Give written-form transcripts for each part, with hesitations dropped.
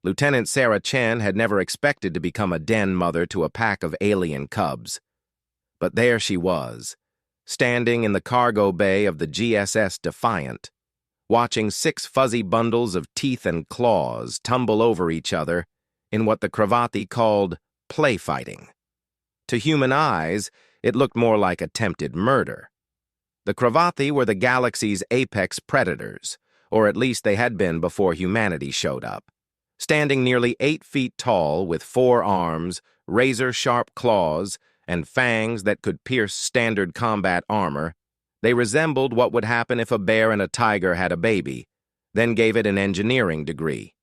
Lieutenant Sarah Chen had never expected to become a den mother to a pack of alien cubs. But there she was, standing in the cargo bay of the GSS Defiant, watching 6 fuzzy bundles of teeth and claws tumble over each other in what the Cravathi called play fighting. To human eyes, it looked more like attempted murder. The Cravathi were the galaxy's apex predators, or at least they had been before humanity showed up. Standing nearly 8 feet tall with 4 arms, razor-sharp claws, and fangs that could pierce standard combat armor, they resembled what would happen if a bear and a tiger had a baby, then gave it an engineering degree.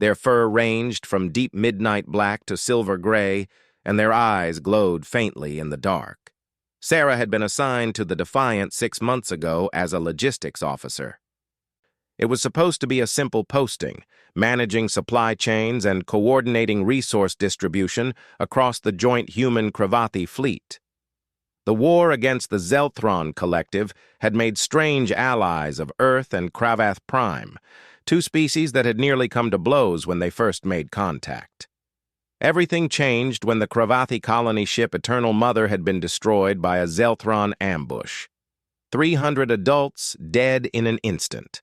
Their fur ranged from deep midnight black to silver gray, and their eyes glowed faintly in the dark. Sarah had been assigned to the Defiant 6 months ago as a logistics officer. It was supposed to be a simple posting, managing supply chains and coordinating resource distribution across the joint human Cravathi fleet. The war against the Zelthron Collective had made strange allies of Earth and Cravath Prime, 2 species that had nearly come to blows when they first made contact. Everything changed when the Cravathi colony ship Eternal Mother had been destroyed by a Zelthron ambush. 300 adults dead in an instant.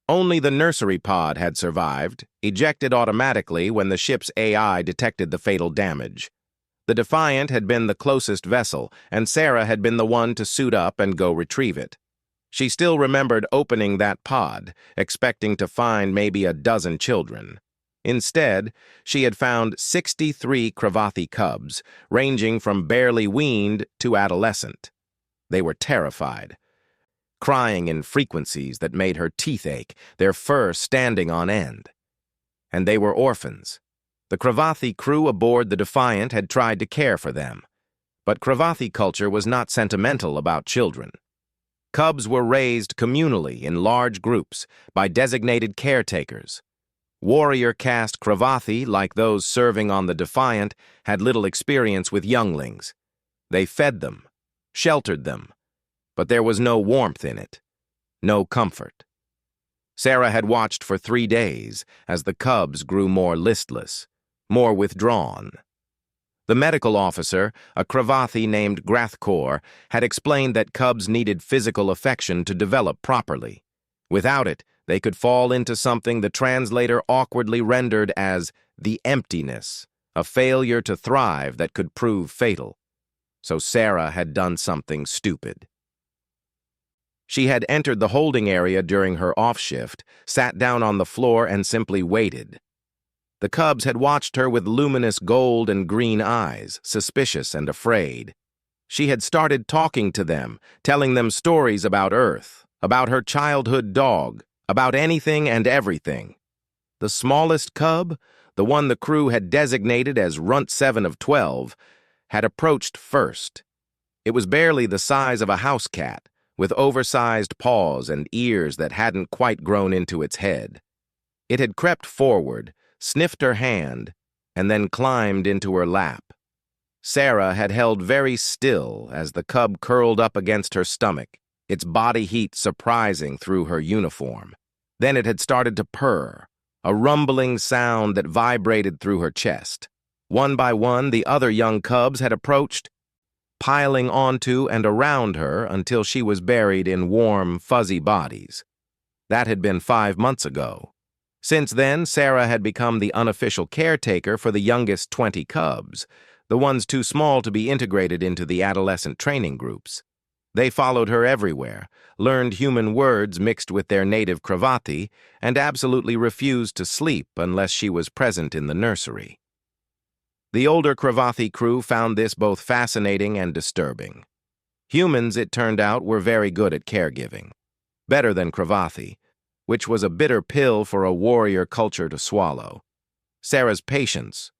Only the nursery pod had survived, ejected automatically when the ship's AI detected the fatal damage. The Defiant had been the closest vessel, and Sarah had been the one to suit up and go retrieve it. She still remembered opening that pod, expecting to find maybe a dozen children. Instead, she had found 63 Cravathi cubs, ranging from barely weaned to adolescent. They were terrified, crying in frequencies that made her teeth ache, their fur standing on end. And they were orphans. The Cravathi crew aboard the Defiant had tried to care for them. But Cravathi culture was not sentimental about children. Cubs were raised communally in large groups by designated caretakers. Warrior caste Cravathi, like those serving on the Defiant, had little experience with younglings. They fed them, sheltered them, but there was no warmth in it, no comfort. Sarah had watched for 3 days as the cubs grew more listless, more withdrawn. The medical officer, a Cravathi named Grathkor, had explained that cubs needed physical affection to develop properly. Without it, they could fall into something the translator awkwardly rendered as the emptiness, a failure to thrive that could prove fatal. So Sarah had done something stupid. She had entered the holding area during her off-shift, sat down on the floor, and simply waited. The cubs had watched her with luminous gold and green eyes, suspicious and afraid. She had started talking to them, telling them stories about Earth, about her childhood dog, about anything and everything. The smallest cub, the one the crew had designated as Runt 7 of 12, had approached first. It was barely the size of a house cat, with oversized paws and ears that hadn't quite grown into its head. It had crept forward, sniffed her hand, and then climbed into her lap. Sarah had held very still as the cub curled up against her stomach, its body heat surprising through her uniform. Then it had started to purr, a rumbling sound that vibrated through her chest. One by one, the other young cubs had approached, piling onto and around her until she was buried in warm, fuzzy bodies. That had been 5 months ago. Since then, Sarah had become the unofficial caretaker for the youngest 20 cubs, the ones too small to be integrated into the adolescent training groups. They followed her everywhere, learned human words mixed with their native Cravathi, and absolutely refused to sleep unless she was present in the nursery. The older Cravathi crew found this both fascinating and disturbing. Humans, it turned out, were very good at caregiving. Better than Cravathi, which was a bitter pill for a warrior culture to swallow. Sarah's patience,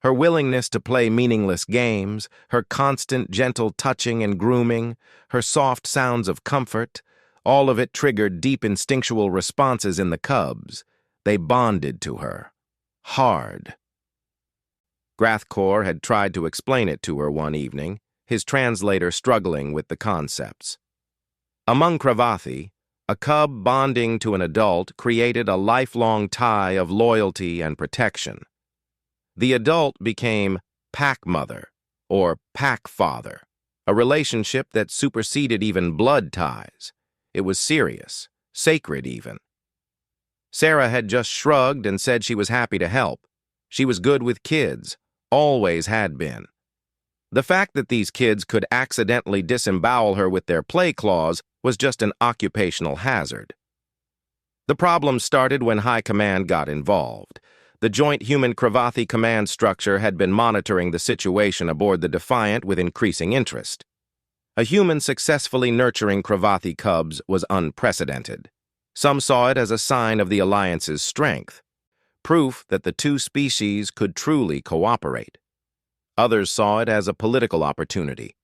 her willingness to play meaningless games, her constant gentle touching and grooming, her soft sounds of comfort, all of it triggered deep instinctual responses in the cubs. They bonded to her. Hard. Grathkor had tried to explain it to her one evening, his translator struggling with the concepts. Among Cravathi, A cub bonding to an adult created a lifelong tie of loyalty and protection. The adult became pack mother or pack father, a relationship that superseded even blood ties. It was serious, sacred even. Sarah had just shrugged and said she was happy to help. She was good with kids, always had been. The fact that these kids could accidentally disembowel her with their play claws was just an occupational hazard. The problem started when High Command got involved. The Joint Human Cravathi Command Structure had been monitoring the situation aboard the Defiant with increasing interest. A human successfully nurturing Cravathi cubs was unprecedented. Some saw it as a sign of the Alliance's strength, proof that the two species could truly cooperate. Others saw it as a political opportunity.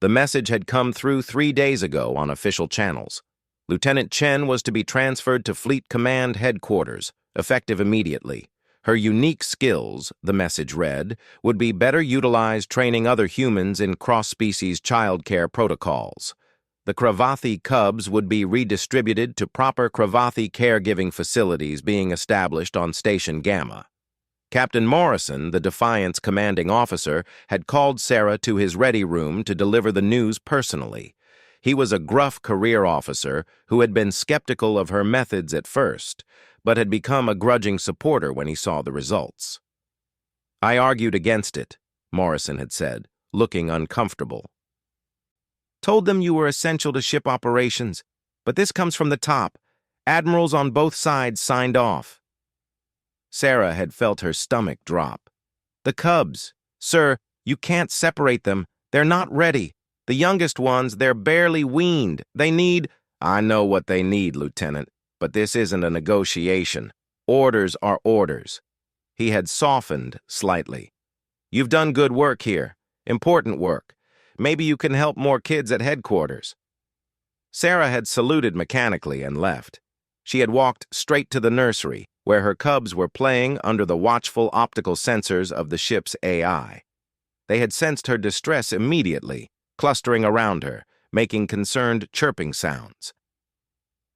The message had come through 3 days ago on official channels. Lieutenant Chen was to be transferred to Fleet Command Headquarters, effective immediately. Her unique skills, the message read, would be better utilized training other humans in cross-species childcare protocols. The Cravathi cubs would be redistributed to proper Cravathi caregiving facilities being established on Station Gamma. Captain Morrison, the Defiant's commanding officer, had called Sarah to his ready room to deliver the news personally. He was a gruff career officer who had been skeptical of her methods at first, but had become a grudging supporter when he saw the results. "I argued against it," Morrison had said, looking uncomfortable. "Told them you were essential to ship operations, but this comes from the top. Admirals on both sides signed off." Sarah had felt her stomach drop. "The cubs. Sir, you can't separate them. They're not ready. The youngest ones, they're barely weaned. They need—" "I know what they need, Lieutenant, but this isn't a negotiation. Orders are orders." He had softened slightly. "You've done good work here. Important work. Maybe you can help more kids at headquarters." Sarah had saluted mechanically and left. She had walked straight to the nursery, where her cubs were playing under the watchful optical sensors of the ship's AI. They had sensed her distress immediately, clustering around her, making concerned chirping sounds.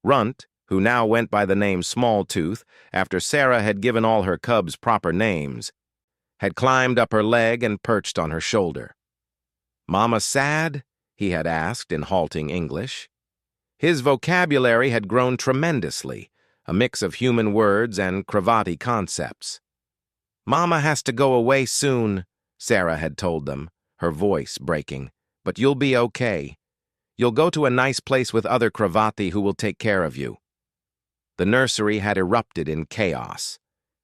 Runt, who now went by the name Smalltooth after Sarah had given all her cubs proper names, had climbed up her leg and perched on her shoulder. "Mama sad?" he had asked in halting English. His vocabulary had grown tremendously, a mix of human words and Cravathi concepts. "Mama has to go away soon," Sarah had told them, her voice breaking. "But you'll be okay. You'll go to a nice place with other Cravathi who will take care of you." The nursery had erupted in chaos.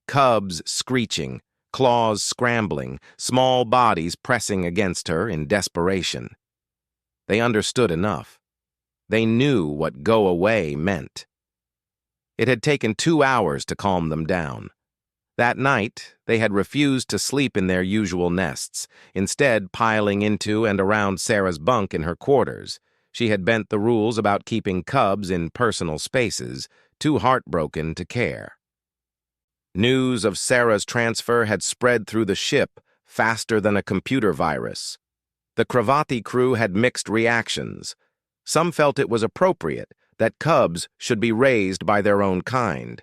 Cubs screeching, claws scrambling, small bodies pressing against her in desperation. They understood enough. They knew what go away meant. It had taken 2 hours to calm them down. That night, they had refused to sleep in their usual nests, instead piling into and around Sarah's bunk in her quarters. She had bent the rules about keeping cubs in personal spaces, too heartbroken to care. News of Sarah's transfer had spread through the ship faster than a computer virus. The Cravathi crew had mixed reactions. Some felt it was appropriate that cubs should be raised by their own kind.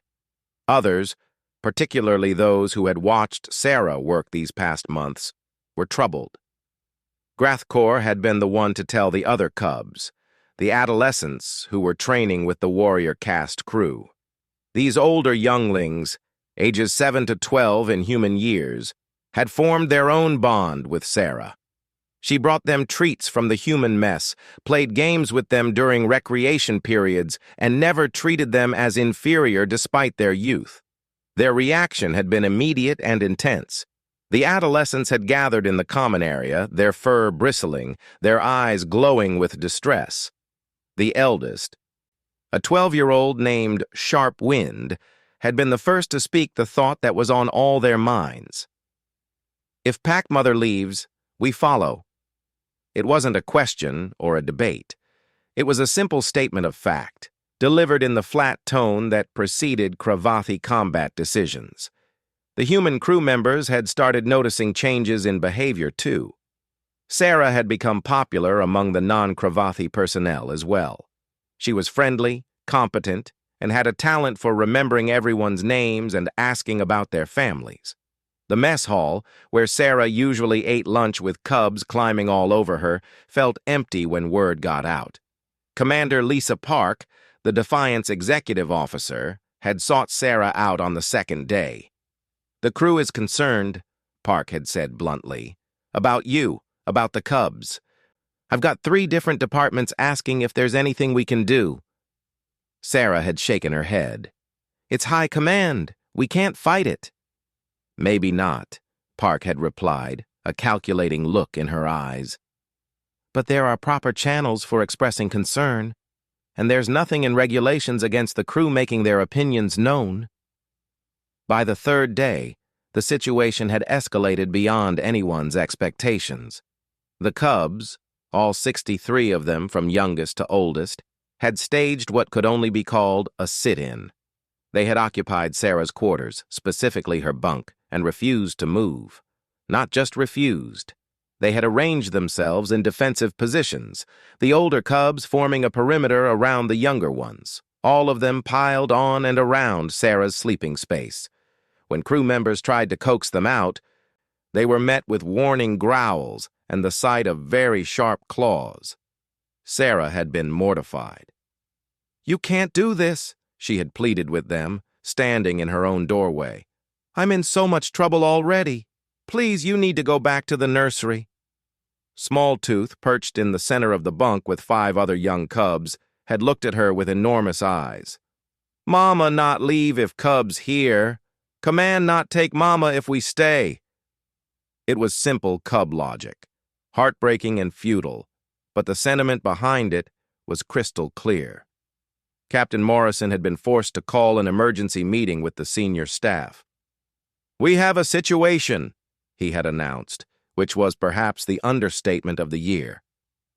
Others, particularly those who had watched Sarah work these past months, were troubled. Grathkor had been the one to tell the other cubs, the adolescents who were training with the warrior caste crew. These older younglings, ages 7 to 12 in human years, had formed their own bond with Sarah. She brought them treats from the human mess, played games with them during recreation periods, and never treated them as inferior despite their youth. Their reaction had been immediate and intense. The adolescents had gathered in the common area, their fur bristling, their eyes glowing with distress. The eldest, a 12-year-old named Sharp Wind, had been the first to speak the thought that was on all their minds. "If Pack Mother leaves, we follow." It wasn't a question or a debate. It was a simple statement of fact, delivered in the flat tone that preceded Cravathi combat decisions. The human crew members had started noticing changes in behavior, too. Sarah had become popular among the non-Cravathi personnel as well. She was friendly, competent, and had a talent for remembering everyone's names and asking about their families. The mess hall, where Sarah usually ate lunch with cubs climbing all over her, felt empty when word got out. Commander Lisa Park, the Defiant's executive officer, had sought Sarah out on the second day. "The crew is concerned," Park had said bluntly, "about you, about the cubs. I've got 3 different departments asking if there's anything we can do." Sarah had shaken her head. "It's high command. We can't fight it." "Maybe not," Park had replied, a calculating look in her eyes. "But there are proper channels for expressing concern, and there's nothing in regulations against the crew making their opinions known." By the 3rd day, the situation had escalated beyond anyone's expectations. The cubs, all 63 of them from youngest to oldest, had staged what could only be called a sit-in. They had occupied Sarah's quarters, specifically her bunk, and refused to move. Not just refused. They had arranged themselves in defensive positions, the older cubs forming a perimeter around the younger ones, all of them piled on and around Sarah's sleeping space. When crew members tried to coax them out, they were met with warning growls and the sight of very sharp claws. Sarah had been mortified. "You can't do this," she had pleaded with them, standing in her own doorway. "I'm in so much trouble already. Please, you need to go back to the nursery." Smalltooth, perched in the center of the bunk with 5 other young cubs, had looked at her with enormous eyes. "Mama not leave if cubs here. Command not take Mama if we stay." It was simple cub logic, heartbreaking and futile, but the sentiment behind it was crystal clear. Captain Morrison had been forced to call an emergency meeting with the senior staff. "We have a situation," he had announced, which was perhaps the understatement of the year.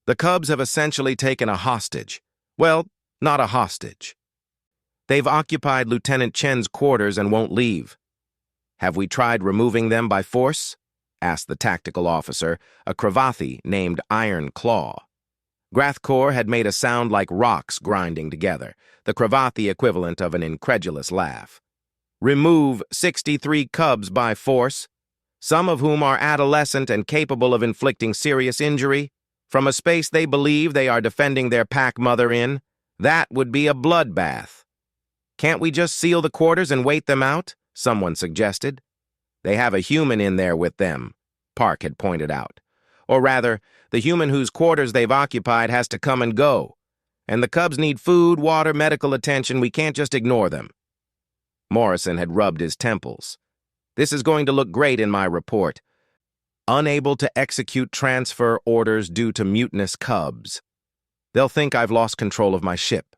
"The cubs have essentially taken a hostage. Well, not a hostage. They've occupied Lieutenant Chen's quarters and won't leave." "Have we tried removing them by force?" asked the tactical officer, a Cravathi named Iron Claw. Grathcore had made a sound like rocks grinding together, the Cravathi equivalent of an incredulous laugh. "Remove 63 cubs by force, some of whom are adolescent and capable of inflicting serious injury, from a space they believe they are defending their pack mother in? That would be a bloodbath." "Can't we just seal the quarters and wait them out?" someone suggested. "They have a human in there with them," Park had pointed out. "Or rather, the human whose quarters they've occupied has to come and go. And the cubs need food, water, medical attention. We can't just ignore them." Morrison had rubbed his temples. "This is going to look great in my report. Unable to execute transfer orders due to mutinous cubs. They'll think I've lost control of my ship."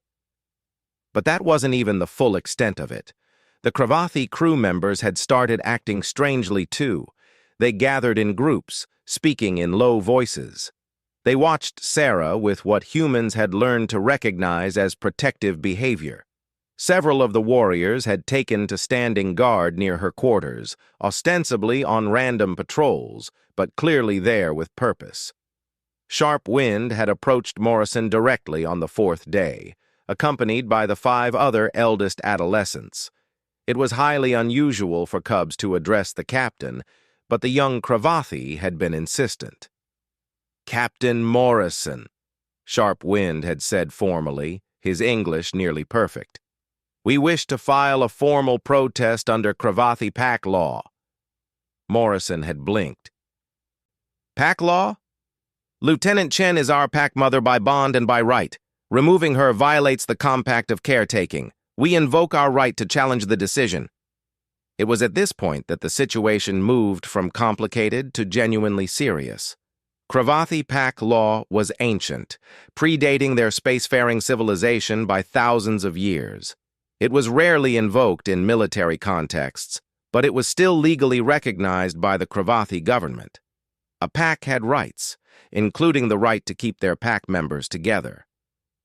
But that wasn't even the full extent of it. The Cravathi crew members had started acting strangely too. They gathered in groups, speaking in low voices. They watched Sarah with what humans had learned to recognize as protective behavior. Several of the warriors had taken to standing guard near her quarters, ostensibly on random patrols, but clearly there with purpose. Sharp Wind had approached Morrison directly on the 4th day, accompanied by the 5 other eldest adolescents. It was highly unusual for cubs to address the captain, but the young Cravathi had been insistent. "Captain Morrison," Sharp Wind had said formally, his English nearly perfect. "We wish to file a formal protest under Cravathi pack law." Morrison had blinked. "Pack law? Lieutenant Chen is our pack mother by bond and by right. Removing her violates the compact of caretaking. We invoke our right to challenge the decision." It was at this point that the situation moved from complicated to genuinely serious. Cravathi pack law was ancient, predating their spacefaring civilization by thousands of years. It was rarely invoked in military contexts, but it was still legally recognized by the Cravathi government. A pack had rights, including the right to keep their pack members together.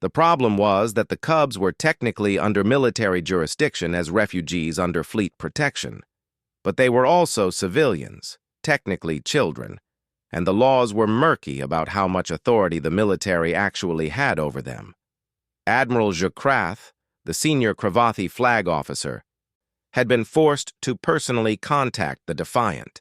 The problem was that the cubs were technically under military jurisdiction as refugees under fleet protection. But they were also civilians, technically children, and the laws were murky about how much authority the military actually had over them. Admiral Jacrath, the senior Cravathi flag officer, had been forced to personally contact the Defiant.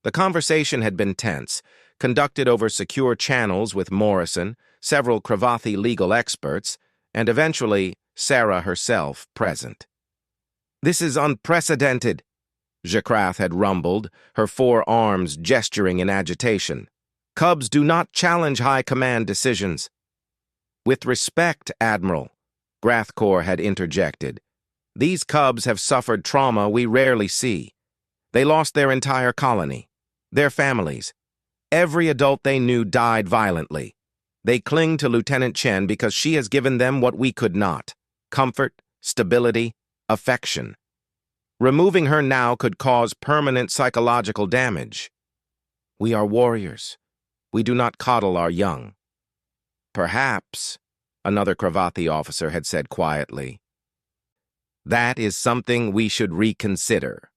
The conversation had been tense, conducted over secure channels with Morrison, several Cravathi legal experts, and eventually Sarah herself present. "This is unprecedented," Jakrath had rumbled, her four arms gesturing in agitation. "Cubs do not challenge high command decisions." "With respect, Admiral," Grathcore had interjected, "these cubs have suffered trauma we rarely see. They lost their entire colony, their families. Every adult they knew died violently. They cling to Lieutenant Chen because she has given them what we could not: comfort, stability, affection. Removing her now could cause permanent psychological damage. We are warriors. We do not coddle our young." "Perhaps," another Cravathi officer had said quietly, "that is something we should reconsider."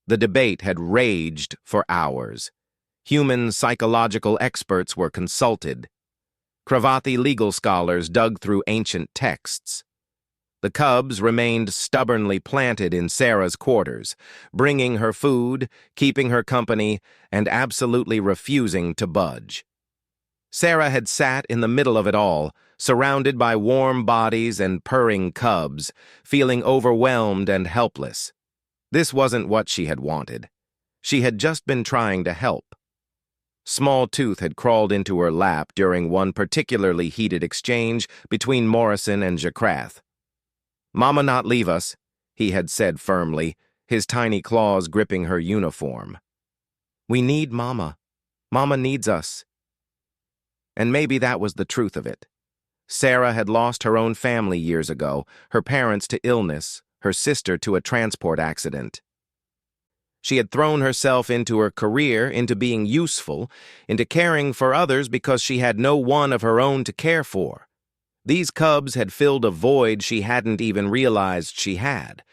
The debate had raged for hours. Human psychological experts were consulted. Cravathi legal scholars dug through ancient texts. The cubs remained stubbornly planted in Sarah's quarters, bringing her food, keeping her company, and absolutely refusing to budge. Sarah had sat in the middle of it all, surrounded by warm bodies and purring cubs, feeling overwhelmed and helpless. This wasn't what she had wanted. She had just been trying to help. Small Tooth had crawled into her lap during one particularly heated exchange between Morrison and Jakrath. "Mama not leave us," he had said firmly, his tiny claws gripping her uniform. "We need Mama. Mama needs us." And maybe that was the truth of it. Sarah had lost her own family years ago, her parents to illness, her sister to a transport accident. She had thrown herself into her career, into being useful, into caring for others because she had no one of her own to care for. These cubs had filled a void she hadn't even realized she had.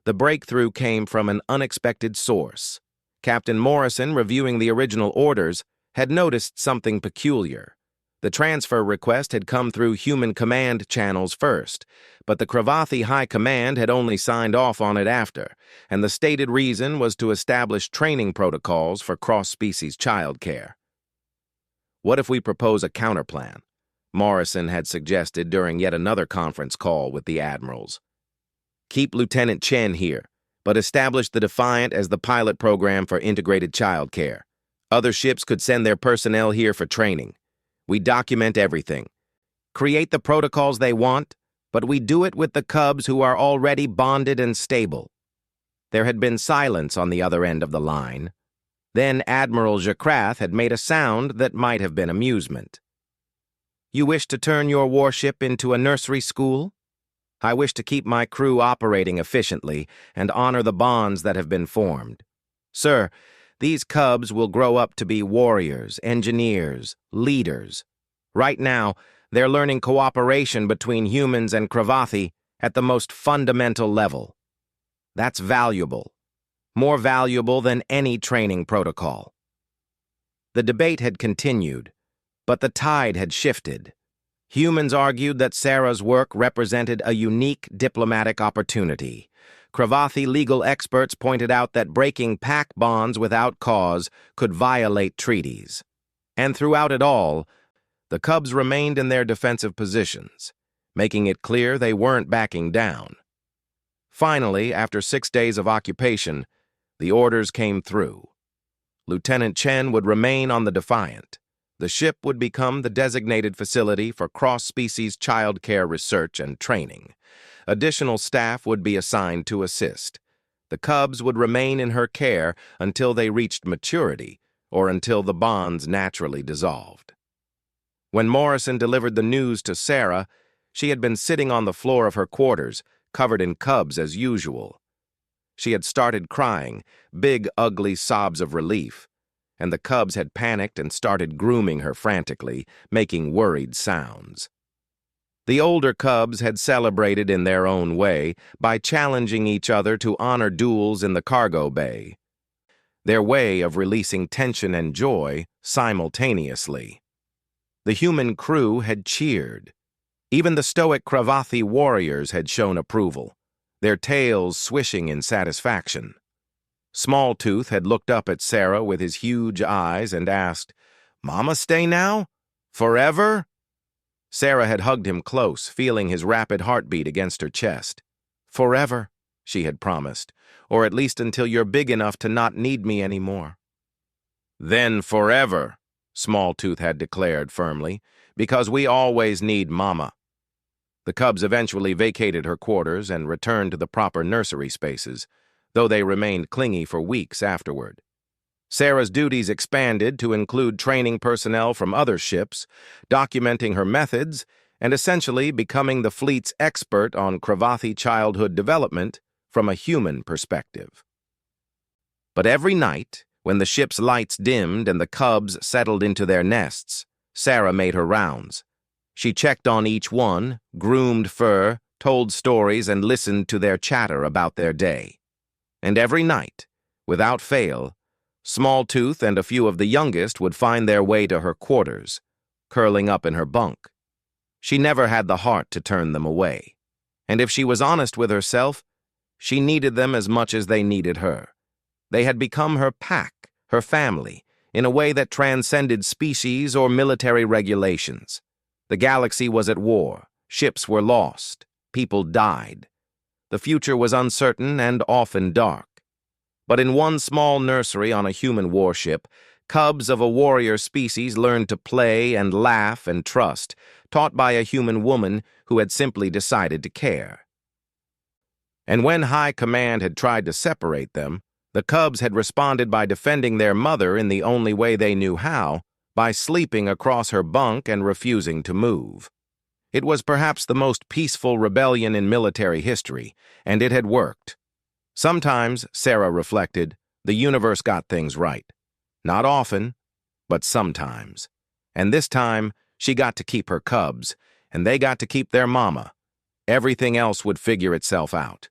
The breakthrough came from an unexpected source. Captain Morrison, reviewing the original orders, had noticed something peculiar. The transfer request had come through human command channels first, but the Cravathi High Command had only signed off on it after, and the stated reason was to establish training protocols for cross-species childcare. "What if we propose a counterplan?" Morrison had suggested during yet another conference call with the admirals. "Keep Lieutenant Chen here, but establish the Defiant as the pilot program for integrated childcare. Other ships could send their personnel here for training. We document everything. Create the protocols they want, but we do it with the cubs who are already bonded and stable." There had been silence on the other end of the line. Then Admiral Jakrath had made a sound that might have been amusement. "You wish to turn your warship into a nursery school? I wish to keep my crew operating efficiently and honor the bonds that have been formed. Sir, these cubs will grow up to be warriors, engineers, leaders. Right now, they're learning cooperation between humans and Cravathi at the most fundamental level. That's valuable. More valuable than any training protocol." The debate had continued, but the tide had shifted. Humans argued that Sarah's work represented a unique diplomatic opportunity. Cravathi legal experts pointed out that breaking pack bonds without cause could violate treaties. And throughout it all, the cubs remained in their defensive positions, making it clear they weren't backing down. Finally, after 6 days of occupation, the orders came through. Lieutenant Chen would remain on the Defiant. The ship would become the designated facility for cross-species child care research and training. Additional staff would be assigned to assist. The cubs would remain in her care until they reached maturity or until the bonds naturally dissolved. When Morrison delivered the news to Sarah, she had been sitting on the floor of her quarters, covered in cubs as usual. She had started crying, big, ugly sobs of relief, and the cubs had panicked and started grooming her frantically, making worried sounds. The older cubs had celebrated in their own way by challenging each other to honor duels in the cargo bay, their way of releasing tension and joy simultaneously. The human crew had cheered. Even the stoic Cravathi warriors had shown approval, their tails swishing in satisfaction. Smalltooth had looked up at Sarah with his huge eyes and asked, "Mama stay now? Forever?" Sarah had hugged him close, feeling his rapid heartbeat against her chest. "Forever," she had promised, "or at least until you're big enough to not need me anymore." "Then forever," Smalltooth had declared firmly, "because we always need Mama." The cubs eventually vacated her quarters and returned to the proper nursery spaces, though they remained clingy for weeks afterward. Sarah's duties expanded to include training personnel from other ships, documenting her methods, and essentially becoming the fleet's expert on Cravathi childhood development from a human perspective. But every night, when the ship's lights dimmed and the cubs settled into their nests, Sarah made her rounds. She checked on each one, groomed fur, told stories, and listened to their chatter about their day. And every night, without fail, Smalltooth and a few of the youngest would find their way to her quarters, curling up in her bunk. She never had the heart to turn them away. And if she was honest with herself, she needed them as much as they needed her. They had become her pack, her family, in a way that transcended species or military regulations. The galaxy was at war, ships were lost, people died. The future was uncertain and often dark. But in one small nursery on a human warship, cubs of a warrior species learned to play and laugh and trust, taught by a human woman who had simply decided to care. And when High Command had tried to separate them, the cubs had responded by defending their mother in the only way they knew how, by sleeping across her bunk and refusing to move. It was perhaps the most peaceful rebellion in military history, and it had worked. Sometimes, Sarah reflected, the universe got things right. Not often, but sometimes. And this time, she got to keep her cubs, and they got to keep their mama. Everything else would figure itself out.